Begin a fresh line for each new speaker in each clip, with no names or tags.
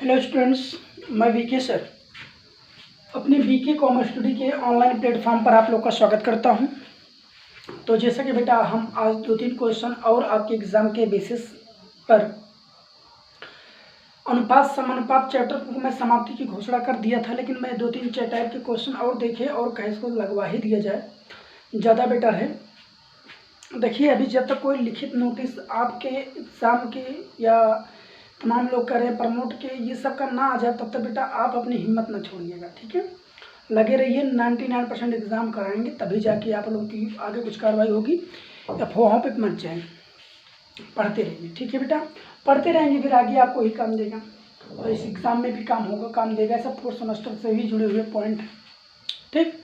Hello students, मैं VK sir अपने VK commerce study के ऑनलाइन प्लेटफॉर्म पर आप लोग का स्वागत करता हूं। तो जैसा कि बेटा हम आज 2-3 क्वेश्चन और आपके एग्ज़ाम के बेसिस पर अनुपात समानुपात चैप्टर को मैं समाप्ति की घोषणा कर दिया था, लेकिन मैं 2-3 टाइप के क्वेश्चन और देखे और कहे इसको लगवा ही दिया जाए, ज़्यादा बेटर है। देखिए, अभी जब तक कोई लिखित नोटिस आपके एग्ज़ाम के या तमाम लोग कर रहे हैं प्रमोट के, ये सब का ना आ जाए, तब तक बेटा आप अपनी हिम्मत ना छोड़िएगा, ठीक है। लगे रहिए, 99% एग्ज़ाम कराएंगे, तभी जाके आप लोगों की आगे कुछ कार्रवाई होगी या फोहों पे मत जाए। पढ़ते रहिए, ठीक है बेटा, पढ़ते रहेंगे फिर आगे आपको ही काम देगा और इस एग्ज़ाम में भी काम देगा। सब 4 सेमेस्टर से ही जुड़े हुए पॉइंट, ठीक।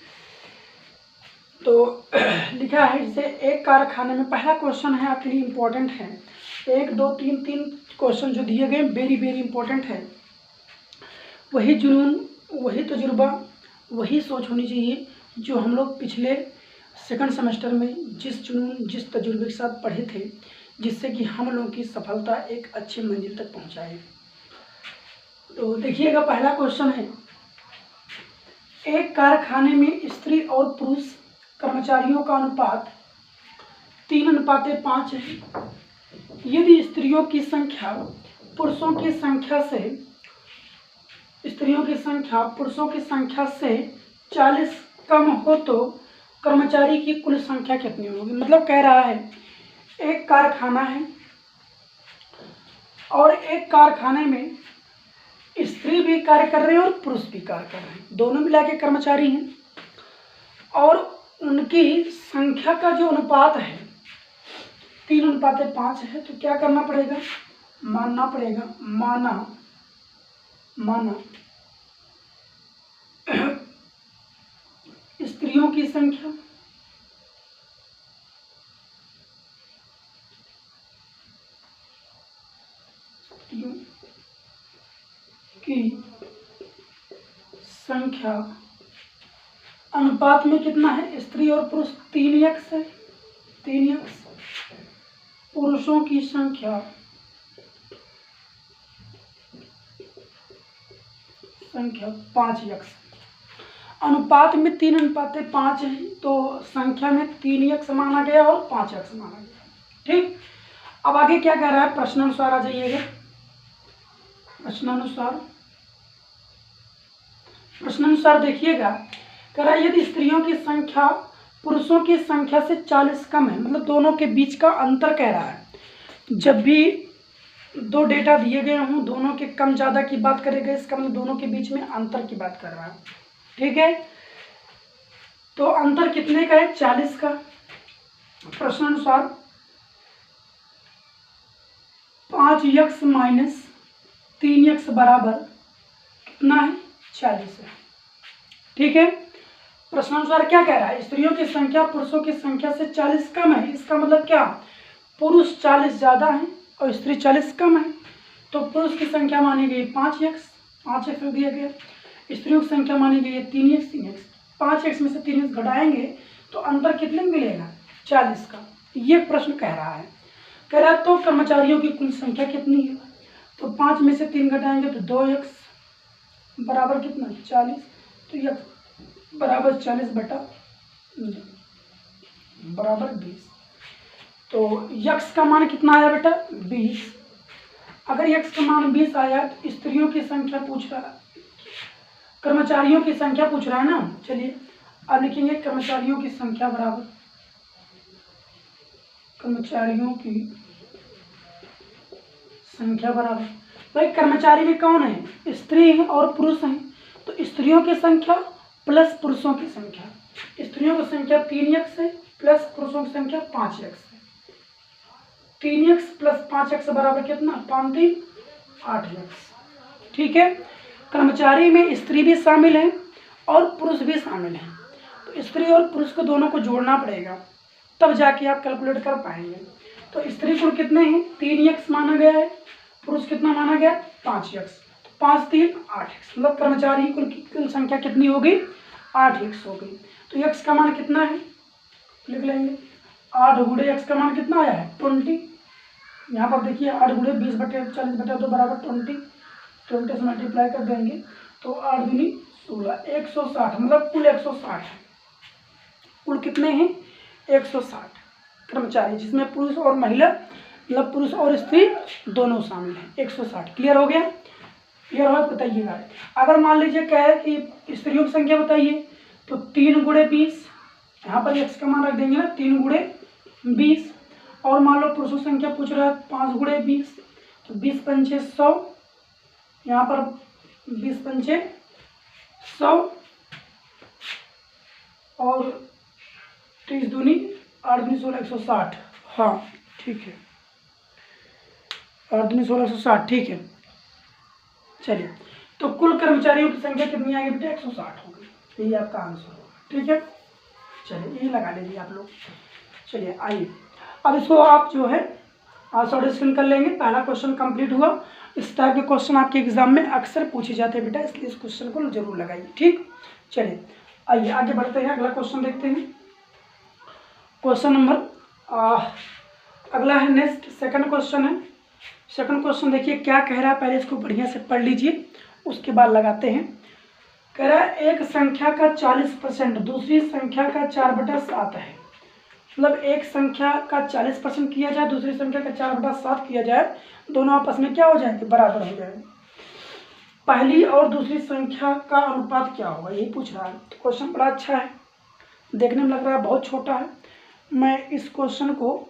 तो लिखा है जैसे एक कारखाने में, पहला क्वेश्चन है आपके लिए इम्पोर्टेंट है। 1 2 3 क्वेश्चन जो दिए गए वेरी इम्पोर्टेंट है। वही जुनून, वही तजुर्बा, वही सोच होनी चाहिए जो हम लोग पिछले सेकंड सेमेस्टर में जिस जुनून जिस तजुर्बे के साथ पढ़े थे, जिससे कि हम लोगों की सफलता एक अच्छी मंजिल तक पहुंचाए। तो देखिएगा, पहला क्वेश्चन है, एक कारखाने में स्त्री और पुरुष कर्मचारियों का अनुपात 3:5 है। यदि स्त्रियों की संख्या पुरुषों की संख्या से 40 कम हो तो कर्मचारी की कुल संख्या कितनी होगी। मतलब कह रहा है एक कारखाना है और एक कारखाने में स्त्री भी कार्य कर रहे हैं और पुरुष भी कार्य कर रहे हैं, दोनों मिला के कर्मचारी हैं, और उनकी संख्या का जो अनुपात है 3:5 है। तो क्या करना पड़ेगा, मानना पड़ेगा, माना स्त्रियों की संख्या अनुपात में कितना है, स्त्री और पुरुष 3x है, 3x। पुरुषों की संख्या संख्या 5x। अनुपात में 3:5 है, तो संख्या में 3x माना गया और 5x माना गया, ठीक। अब आगे क्या कह रहा है, प्रश्नानुसार आ जाइएगा। प्रश्नानुसार देखिएगा, कह रहा है यदि स्त्रियों की संख्या पुरुषों की संख्या से 40 कम है, मतलब दोनों के बीच का अंतर कह रहा है। जब भी दो डेटा दिए गए हों, दोनों के कम ज़्यादा की बात करेगा, इसका मतलब दोनों के बीच में अंतर की बात कर रहा है, ठीक है। तो अंतर कितने का है, 40 का। प्रश्नानुसार 5x माइनस 3x बराबर कितना है, 40 है, ठीक है। प्रश्नानुसार क्या कह रहा है, स्त्रियों की संख्या पुरुषों की संख्या से 40 कम है। इसका मतलब क्या, पुरुष 40 ज़्यादा है और स्त्री 40 कम है। तो पुरुष की संख्या मानी गई 5x दिया गया, स्त्रियों की संख्या मानी गई है 3x। 5x में से 3x घटाएंगे तो अंतर कितने में मिलेगा, 40 का। ये प्रश्न कह रहा है। कह रहा है तो कर्मचारियों की कुल संख्या कितनी है, तो 5 में से 3 घटाएंगे तो 2x बराबर कितना, 40। तो x बराबर 40 बटा बराबर 20। तो x का मान कितना आया बेटा, 20। अगर x का मान 20 आया तो स्त्रियों की संख्या पूछ रहा है, कर्मचारियों की संख्या पूछ रहा है ना। चलिए अब लिखेंगे कर्मचारियों की संख्या बराबर भाई कर्मचारी में कौन है, स्त्री है और पुरुष हैं, तो स्त्रियों की संख्या प्लस पुरुषों की संख्या। स्त्रियों की संख्या 3x है प्लस पुरुषों की संख्या 5x है। 3x प्लस 5x बराबर कितना, 5 3 8x, ठीक है। कर्मचारी में स्त्री भी शामिल है और पुरुष भी शामिल है, तो स्त्री और पुरुष को दोनों को जोड़ना पड़ेगा, तब जाके आप कैलकुलेट कर पाएंगे। तो स्त्री कुल कितने हैं, 3x माना गया है, पुरुष कितना माना गया, 5x। 5 3 8x, मतलब कर्मचारी कुल संख्या कितनी होगी, 8x हो गई। तो x का मान कितना है, लिख लेंगे 8 गुणे x का मान कितना आया है, 20। यहाँ पर देखिए 8 गुणे 20/40/2 बराबर 20। 20 से मल्टीप्लाई कर देंगे तो 8 दूनी 16, 160, मतलब कुल 160 है। कुल कितने हैं? 160 कर्मचारी, जिसमें पुरुष और महिला, मतलब पुरुष और स्त्री दोनों शामिल हैं। 160। क्लियर हो गया? क्लियर हो बताइएगा। अगर मान लीजिए कहे कि स्त्रियों की संख्या बताइए, तो 3 गुणे 20, यहाँ पर x का मान रख देंगे ना, 3 गुणे 20। और मान लो पुरुषों की संख्या पूछ रहा है 5 गुणे 20, तो 20 पंचे 100, यहाँ पर 20 पंचे 100 और 30 दूनी 8 दूनी 16, 160। हाँ ठीक है, 8 दूनी 16, 160, ठीक है। चलिए, तो कुल कर्मचारियों की संख्या कितनी आएगी बेटा? 160 होगी। यही आपका आंसर होगा। ठीक है, चलिए यही लगा लीजिए आप लोग। चलिए आइए, अब इसको आप जो है शॉर्ट स्क्रीन कर लेंगे। पहला क्वेश्चन कंप्लीट हुआ। इस टाइप के क्वेश्चन आपके एग्जाम में अक्सर पूछे जाते हैं बेटा, इसलिए इस क्वेश्चन को जरूर लगाइए। ठीक, चलिए आइए आगे बढ़ते हैं, अगला क्वेश्चन देखते हैं। क्वेश्चन नंबर अगला है नेक्स्ट, सेकंड क्वेश्चन है। सेकंड क्वेश्चन देखिए क्या कह रहा है, पहले इसको बढ़िया से पढ़ लीजिए, उसके बाद लगाते हैं। कह रहा है एक संख्या का 40% दूसरी संख्या का 4/7 है। मतलब एक संख्या का 40% किया जाए, दूसरी संख्या का 4/7 किया जाए, दोनों आपस में क्या हो जाएंगे? बराबर हो जाएंगे। पहली और दूसरी संख्या का अनुपात क्या होगा, यही पूछ रहा है। तो क्वेश्चन बड़ा अच्छा है, देखने में लग रहा है बहुत छोटा है। मैं इस क्वेश्चन को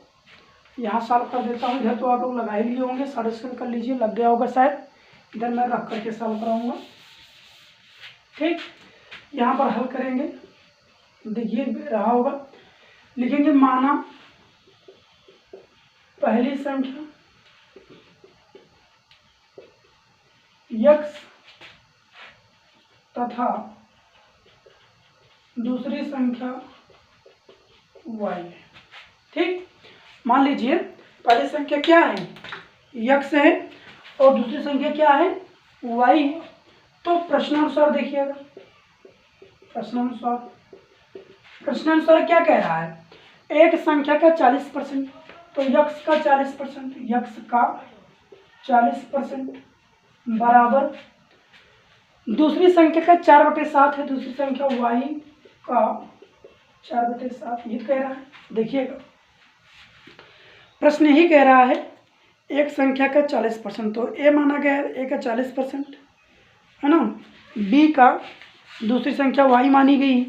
यहाँ सॉल्व कर देता हूँ। इधर तो आप लोग लगा ही लिए होंगे, शॉर्ट स्क्रीन कर लीजिए, लग गया होगा शायद। इधर मैं रख करके सॉल्व कराऊंगा। ठीक, यहाँ पर हल करेंगे, देखिए रहा होगा। लिखेंगे माना पहली संख्या x तथा दूसरी संख्या y है। ठीक, मान लीजिए पहली संख्या क्या है? x है और दूसरी संख्या क्या है? y है। तो प्रश्नानुसार देखिएगा, प्रश्नानुसार क्या कह रहा है? एक संख्या का 40%, तो x का 40%, x का 40% बराबर दूसरी संख्या का 4/7 है, दूसरी संख्या y का 4/7, ये कह रहा है। देखिएगा प्रश्न यही कह रहा है, एक संख्या का 40%, तो a माना गया है, a का 40% है ना, b का दूसरी संख्या y मानी गई है,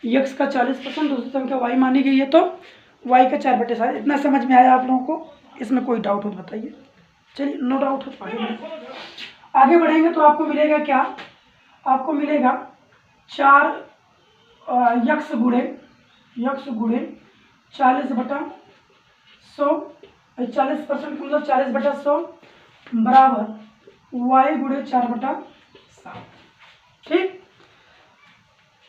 x का 40% दूसरी संख्या y मानी गई है, तो y का 4/7। इतना समझ में आया आप लोगों को? इसमें कोई डाउट हो तो बताइए। चलिए, नो डाउट हो तो आगे बढ़ेंगे। तो आपको मिलेगा क्या? आपको मिलेगा 4 x गुणे 40/100, 40% मतलब 40/100 बराबर y गुणे 4/7। ठीक,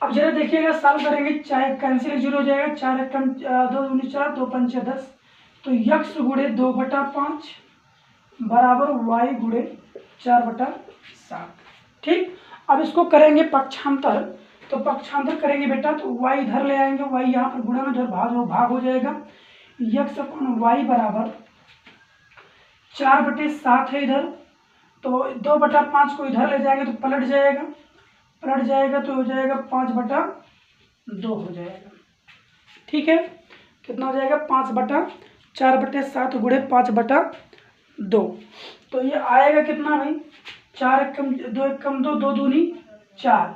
अब जरा देखिएगा, सॉल्व करेंगे, चाहे कैंसिल 0 हो जाएगा, 4 एकम 2 दूनी 4, 2 पंचे 10, तो x गुणे 2/5 बराबर y गुणे 4/7। ठीक, अब इसको करेंगे पक्षांतर, तो पक्षांतर करेंगे बेटा, तो y इधर ले आएंगे, y यहाँ पर गुणा में उधर भाग हो जाएगा, x/y बराबर 4/7 है इधर, तो 2/5 को इधर ले जाएंगे तो पलट जाएगा, तो हो जाएगा 5/2 हो जाएगा। ठीक है, कितना हो जाएगा? 4/7 गुणे 5/2, तो ये आएगा कितना भाई? 4 एकम 2 एकम 2, 2 दूनी 4,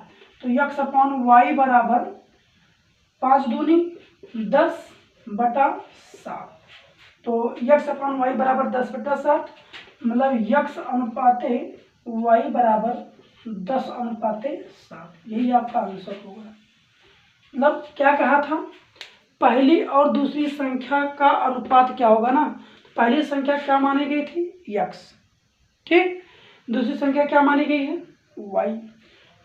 तो x/y बराबर 5 दूनी 10/7, तो x/y बराबर 10/7, मतलब x अनुपाते y बराबर 10/7, यही आपका आंसर होगा। मतलब क्या कहा था? पहली और दूसरी संख्या का अनुपात क्या होगा ना? पहली संख्या क्या मानी गई थी? x। ठीक, दूसरी संख्या क्या मानी गई है? y।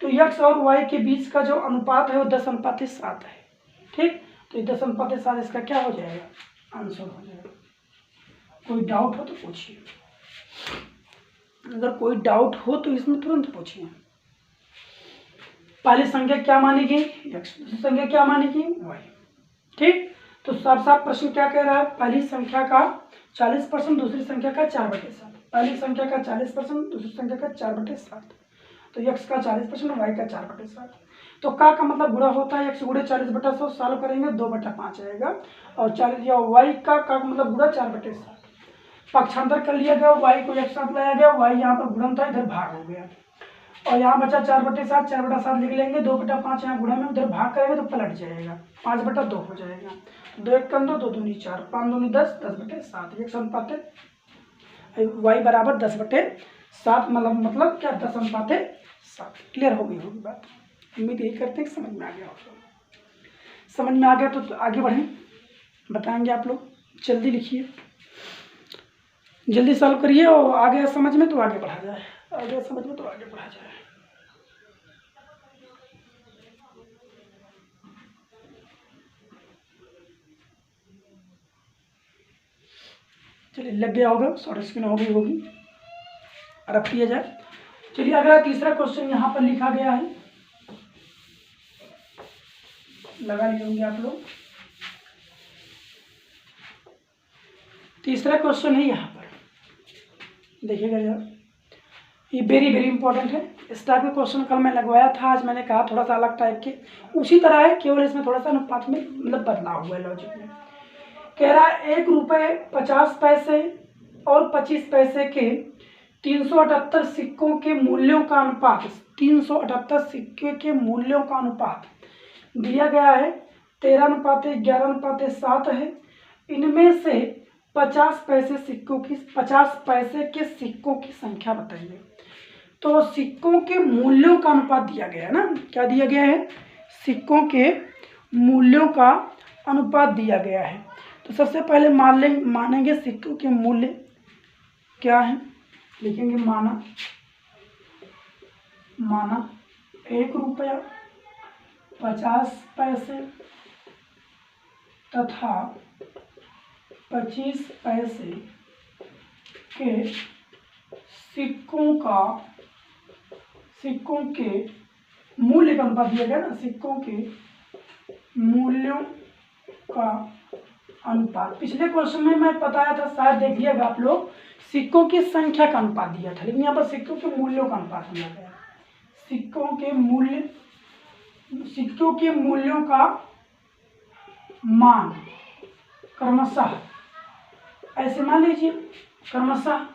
तो x और y के बीच का जो अनुपात है वो 10/7 है। ठीक, तो 10/7 इसका क्या हो जाएगा? आंसर हो जाएगा। कोई डाउट हो तो पूछिए, अगर कोई डाउट हो तो इसमें तुरंत पूछिए। पहली संख्या क्या मानी गई? x, दूसरी संख्या क्या मानी गई? y। ठीक, तो साफ साफ प्रश्न क्या कह रहा है? पहली संख्या का 40%, दूसरी संख्या का 4/7। पहली संख्या का 40%, दूसरी संख्या का 4/7। तो x का 40% y का 4/7। तो का मतलब गुणा होता है x गुणे 40/100, सॉल्व करेंगे 2/5 आएगा। और 40 या y का मतलब गुणा 4/7। पक्षांतर कर लिया गया, y को एक साथ लाया गया, y यहाँ पर गुणन था, इधर भाग हो गया। और यहाँ बचा 4/7, 4/7 लिख लेंगे, 2/5 यहाँ गुणा में, उधर भाग करेंगे तो पलट जाएगा, 5/2 हो जाएगा। 2 1 2, 2 दूनी 4, 5 दूनी 10, 10/7। एक अनुपात y बराबर 10/7, मतलब क्या 10:7। क्लियर हो गई होगी बात। उम्मीद यही करते हैं कि समझ में आ गया होगा। समझ में आ गया तो आगे बढ़ें, बताएंगे आप लोग। जल्दी लिखिए, जल्दी सॉल्व करिए, और आगे समझ में तो आगे बढ़ा जाए, आगे समझ में तो आगे बढ़ा जाए। चलिए लग गया होगा, शॉर्ट स्क्रीन हो गई होगी, रख दिया जाए। चलिए अगला तीसरा क्वेश्चन यहाँ पर लिखा गया है, लगा लिए होंगे आप लोग। तीसरा क्वेश्चन है यहाँ पर, देखिएगा यार, ये वेरी वेरी इंपॉर्टेंट है। इस टाइप के क्वेश्चन कल मैं लगवाया था, आज मैंने कहा थोड़ा सा अलग टाइप के, उसी तरह है, केवल इसमें थोड़ा सा अनुपात में मतलब बदलाव हुआ है लॉजिक में। कह रहा है 1 रुपये 50 पैसे और 25 पैसे के 378 सिक्कों के मूल्यों का अनुपात, 378 सिक्के के मूल्यों का अनुपात दिया गया है 13:11:7 है। इनमें से 50 पैसे के सिक्कों की संख्या बताइए। तो सिक्कों के मूल्यों का अनुपात दिया गया है ना, क्या दिया गया है, सिक्कों के मूल्यों का अनुपात दिया गया है। तो सबसे पहले मानेंगे सिक्कों के मूल्य क्या है, लिखेंगे माना 1 रुपया 50 पैसे तथा 25 पैसे के सिक्कों के मूल्य का अनुपात दिया गया ना, सिक्कों के मूल्यों का अनुपात। पिछले क्वेश्चन में मैं बताया था, शायद देखिएगा आप लोग, सिक्कों की संख्या का अनुपात दिया था, लेकिन यहाँ पर सिक्कों के मूल्यों का अनुपात दिया गया। सिक्कों के मूल्यों का मान क्रमशः ऐसे मान लीजिए, क्रमशः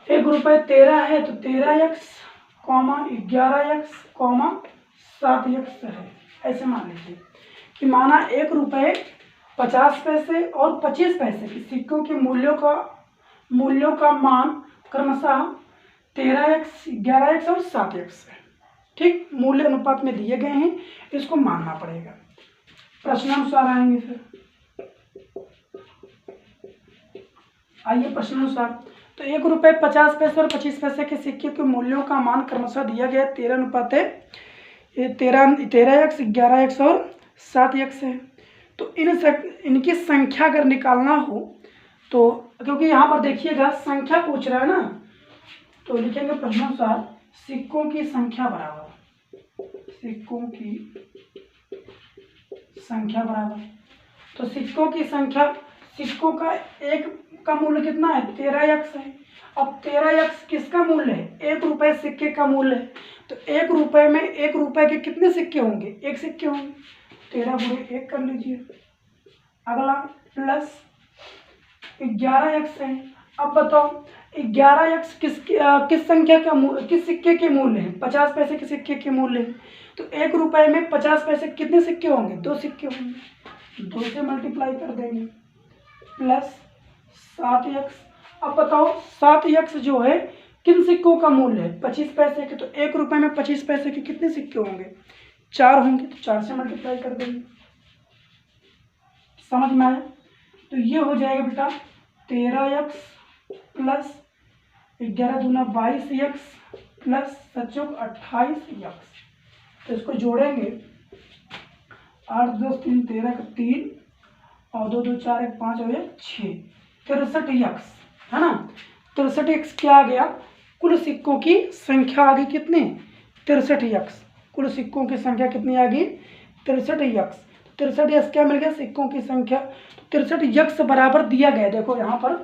1 रुपये 13 है तो 13x, 11x, 7x है। ऐसे मान लीजिए कि माना 1 रुपये 50 पैसे और 25 पैसे के सिक्कों के मूल्यों का मान क्रमशः 13x, 11x और 7x है। ठीक, मूल्य अनुपात में दिए गए हैं, इसको मानना पड़ेगा। प्रश्नानुसार आएंगे फिर, आइए प्रश्नानुसार। तो 1 रुपये 50 पैसे और 25 पैसे के सिक्के के मूल्यों का मान क्रमशः दिया गया 13x, 11x और 7x है। तो इनकी संख्या अगर निकालना हो तो, क्योंकि यहाँ पर देखिएगा संख्या पूछ रहा है ना, तो लिखेंगे प्रश्नानुसार सिक्कों की संख्या बराबर, तो सिक्कों का एक का मूल्य कितना है, 13x है। अब 13x किसका मूल्य है, 1 रुपये सिक्के का मूल्य है। तो 1 रुपये में 1 रुपये के कितने सिक्के होंगे, 1 सिक्के होंगे, 13 × 1 कर लीजिए। अगला प्लस 11x है। अब बताओ 11x किस संख्या का किस सिक्के के मूल्य है, 50 पैसे के सिक्के के मूल्य है। तो 1 रुपये में 50 पैसे कितने सिक्के होंगे, 2 सिक्के होंगे, 2 से मल्टीप्लाई कर देंगे, प्लस 7x। अब बताओ 7x जो है किन सिक्कों का मूल्य है, 25 पैसे के। तो 1 रुपये में 25 पैसे के कितने सिक्के होंगे, 4 होंगे, तो 4 से मल्टीप्लाई कर देंगे। समझ में आया? तो ये हो जाएगा बेटा 13x प्लस 11 दूना 22x प्लस 28x। तो इसको जोड़ेंगे, 8 2 3 13 का 3 और 2 2 4 1 5 और 1 6, 63x है ना। 63x क्या आ गया, कुल सिक्कों की संख्या आ गई कितनी, 63x। कुल सिक्कों की संख्या कितनी आ गई, 63x। 63x क्या मिल गया, सिक्कों की संख्या। 63x बराबर दिया गया, देखो यहाँ पर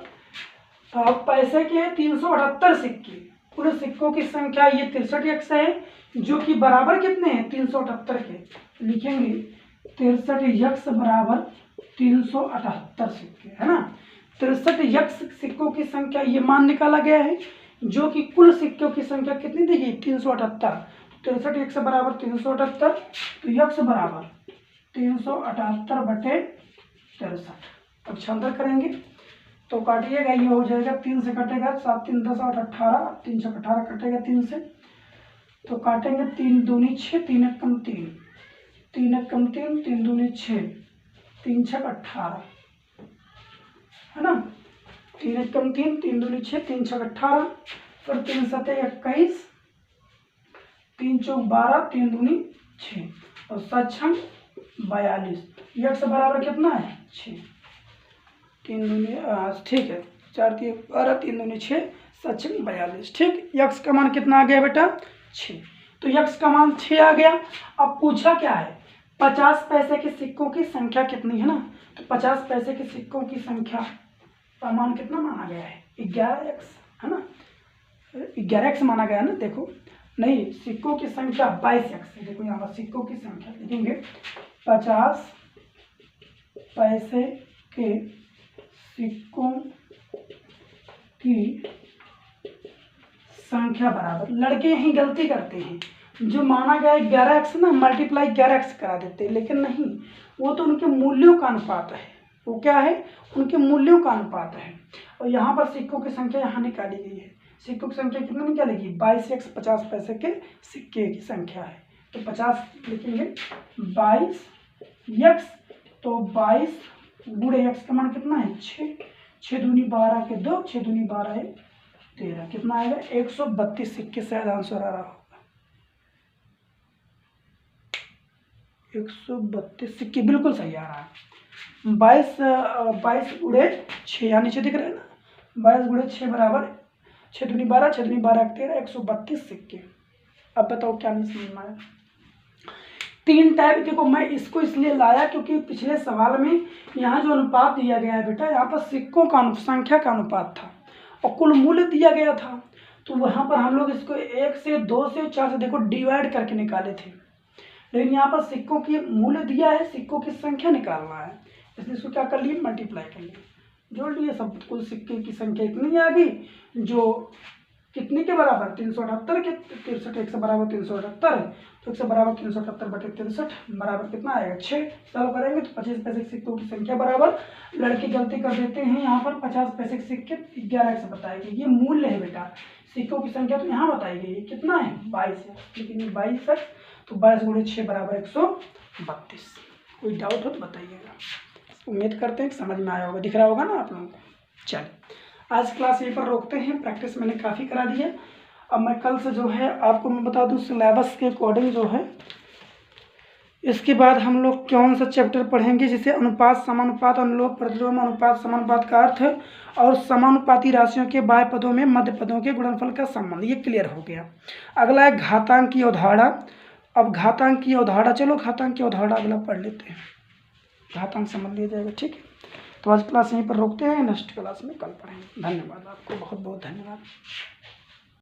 अब पैसे के 378 सिक्के, कुल सिक्कों की संख्या ये 63x है, जो कि बराबर कितने हैं 378 के। लिखेंगे 63x बराबर 378 सिक्के, है ना। 63x सिक्कों की संख्या ये मान निकाला गया है, जो कि कुल सिक्कों की संख्या कितनी दी गई 378। 63x बराबर 378, तो यक्स बराबर 378/63। पक्षांतर करेंगे तो काटिएगा, ये हो जाएगा 3 से कटेगा 7 3 10 8 18, 3 से 18 कटेगा 3 से, तो काटेंगे 3 दूनी 6, 3 एक कम 3, 3 एक कम 3, 3 दूनी 6, 3 छक 18, है ना। 3 एक कम 3, 3 दूनी 6, 3 छक 18, फिर 3 सते 21, 3 चौक 12, 3 दूनी 6 और 7 छक 42। यक्स बराबर कितना है 6, 3 दूनी ठीक है 4 3 12, 3 दूनी 6, 7 छक 42। ठीक, यक्स का मान कितना आ गया बेटा 6। तो यक्स का मान 6 आ गया। अब पूछा क्या है 50 पैसे के सिक्कों की संख्या कितनी है ना, तो 50 पैसे के सिक्कों की संख्या का मान कितना माना गया है 11x, है ना। 11x माना गया है ना, देखो नहीं सिक्कों की संख्या 22x है। देखो यहाँ पर सिक्कों की संख्या लिखेंगे 50 पैसे के सिक्कों की संख्या बराबर, लड़के यही गलती करते हैं, जो माना गया 11x ना मल्टीप्लाई 11x करा देते हैं, लेकिन नहीं, वो तो उनके मूल्यों का अनुपात है। वो क्या है उनके मूल्यों का अनुपात है। और यहाँ पर सिक्कों की संख्या यहाँ निकाली गई है। सिक्कों की संख्या कितनी निकालेगी 22x 50 पैसे के सिक्के की संख्या है, तो 50 लिखेंगे 22x, तो 22 गुणे x का मान कितना है 6, 6 दूनी 12 के 2, 6 दूनी 12 है 13, कितना आएगा 132 सिक्के शायद आंसर आ रहा होगा। 132 सिक्के बिल्कुल सही आ रहा है। 22 गुणे 6 यहाँ नीचे दिख रहा है ना, 22 गुणे 6 बराबर 6 दूनी 12, 6 दूनी 12 13, 132 सिक्के। अब बताओ क्या नहीं समझ में आया। 3 टाइप, देखो मैं इसको इसलिए लाया क्योंकि पिछले सवाल में यहाँ जो अनुपात दिया गया है बेटा, यहाँ पर सिक्कों का संख्या का अनुपात था और कुल मूल्य दिया गया था, तो वहाँ पर हम लोग इसको 1 से 2 से 4 से देखो डिवाइड करके निकाले थे, लेकिन यहाँ पर सिक्कों की मूल्य दिया है, सिक्कों की संख्या निकालना है, इसलिए इसको क्या कर लिए मल्टीप्लाई कर लिए, जोड़ लिए सब। कुल सिक्के की संख्या इतनी आ गई जो कितने के बराबर 378 के, 63 1 से बराबर 378, तो 1 से बराबर 378/63 बराबर कितना आएगा 6। सॉल्व करेंगे तो 25 पैसे के सिक्कों की संख्या बराबर, लड़के गलती कर देते हैं यहाँ पर 50 पैसे के सिक्के 11x बताई गई, ये मूल्य है बेटा, सिक्कों की संख्या तो यहाँ बताई गई है कितना है 22 है, लेकिन ये 22 है, तो 22 गुणे 6 बराबर 132। कोई डाउट हो तो बताइएगा। उम्मीद करते हैं कि समझ में आया होगा, दिख रहा होगा ना आप लोगों को। चलिए आज क्लास यहीं पर रोकते हैं, प्रैक्टिस मैंने काफ़ी करा दी है। अब मैं कल से जो है आपको मैं बता दूं सिलेबस के अकॉर्डिंग जो है, इसके बाद हम लोग कौन सा चैप्टर पढ़ेंगे, जिसे अनुपात समानुपात अनुलोम प्रतिलोम अनुपात समानुपात का अर्थ और समानुपाती राशियों के बाह्य पदों में मध्य पदों के गुणनफल का संबंध, ये क्लियर हो गया। अगला है घातांक की अवधारणा। अब घातांक की अवधारणा, चलो घातांक की अवधारणा अगला पढ़ लेते हैं, घातांक समझ लिया जाएगा। ठीक है, तो आज क्लास यहीं पर रोकते हैं, नेक्स्ट क्लास में कल पढ़ेंगे। धन्यवाद, आपको बहुत बहुत धन्यवाद।